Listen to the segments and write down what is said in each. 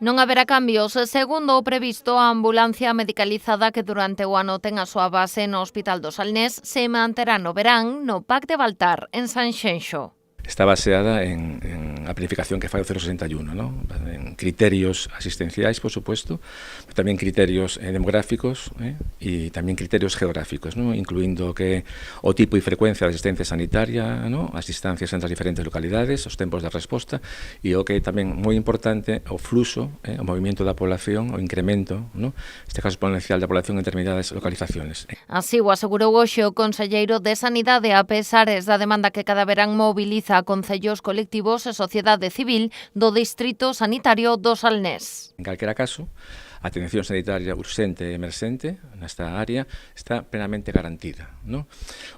Non haberá cambios. Segundo o previsto, a ambulancia medicalizada que durante o ano ten a súa base no Hospital do Salnés se manterá no verán no PAC de Baltar, en Sanxenxo. Está baseada en a planificación que fai o 061, ¿no? En criterios asistenciais, por supuesto, pero tamén criterios demográficos e tamén criterios geográficos, ¿no? Incluindo que o tipo e frecuencia da asistencia sanitaria, ¿no? As distancias entre as diferentes localidades, os tempos de resposta e o que é tamén moi importante o fluxo, o movimento da población, o incremento, ¿no? Este caso exponencial da población en determinadas localizaciones. Así o asegurou hoxe o conselleiro de Sanidade a pesares da demanda que cada verán moviliza a concellos colectivos e sociedade civil do Distrito Sanitario do Salnés. En calquera caso, a atención sanitaria urxente e emerxente nesta área está plenamente garantida, ¿no?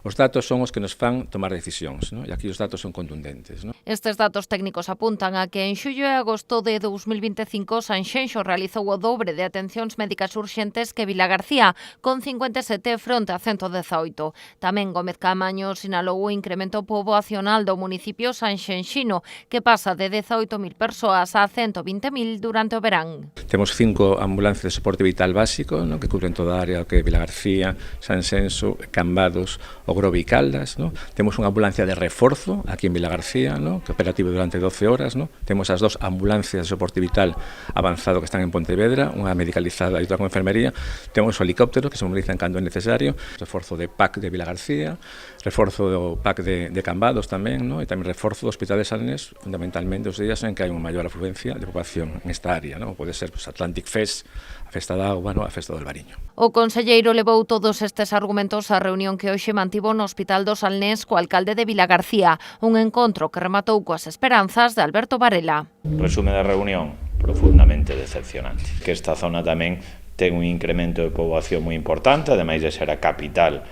Os datos son os que nos fan tomar decisións, ¿no? E aquí os datos son contundentes, ¿no? Estes datos técnicos apuntan a que en xullo e agosto de 2025 Sanxenxo realizou o dobre de atencións médicas urxentes que Vilagarcía, con 57 fronte a 118. Tamén Gómez Caamaño sinalou o incremento poboacional do municipio sanxenxino, que pasa de 18.000 persoas a 120.000 durante o verán. Temos 5 ambulancias de soporte vital básico, ¿no? Que cubren toda a área que é Vilagarcía, Sanxenxo, Cambados, Ogrove e Caldas, ¿no? Temos unha ambulancia de reforzo aquí en Vilagarcía, ¿no? Que é operativo durante 12 horas, ¿no? Temos as 2 ambulancias de soporte vital avanzado que están en Pontevedra, unha medicalizada e outra con enfermería. Temos o helicóptero que se movilizan cando é necesario, reforzo de PAC de Vilagarcía, reforzo do PAC de Cambados tamén, ¿no? E tamén reforzo do Hospital de Salnés, fundamentalmente os días en que hai unha maior afluencia de población nesta área, ¿no? Pode ser pues, Atlantic Fest, a Festa da Agua, ¿no? A Festa do Albariño. O conselleiro levou todos estes argumentos á reunión que hoxe mantivo no Hospital do Salnés co alcalde de Vilagarcía, un encontro que rematou coas esperanzas de Alberto Varela. Resume da reunión, profundamente decepcionante. Que esta zona tamén ten un incremento de poboación moi importante, ademais de ser a capital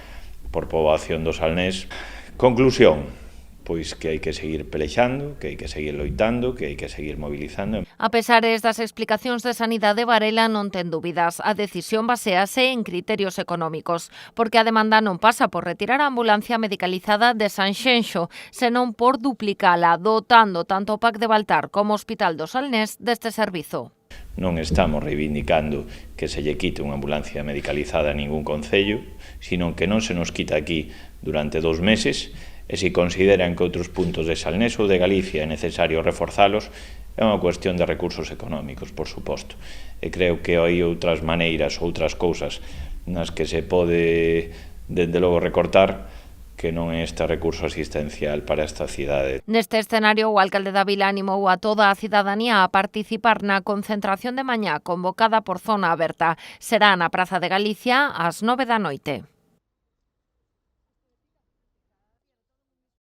por poboación do Salnés. Conclusión, pois que hai que seguir pelexando, que hai que seguir loitando, que hai que seguir mobilizando. A pesares das explicacións de Sanidade, Varela non ten dúbidas. A decisión basease en criterios económicos, porque a demanda non pasa por retirar a ambulancia medicalizada de Sanxenxo, senón por duplicala, dotando tanto o PAC de Baltar como o Hospital do Salnés deste servizo. Non estamos reivindicando que se lle quite unha ambulancia medicalizada a ningún concello, sino que non se nos quita aquí durante 2 meses, e se consideran que outros puntos de Salnés ou de Galicia é necesario reforzalos, é unha cuestión de recursos económicos, por suposto. E creo que hai outras maneiras, outras cousas nas que se pode, desde logo, recortar, que non é este recurso asistencial para esta cidade. Neste escenario, o alcalde da vila animou a toda a cidadanía a participar na concentración de mañá convocada por Zona Aberta. Será na Praza de Galicia ás 9 da noite.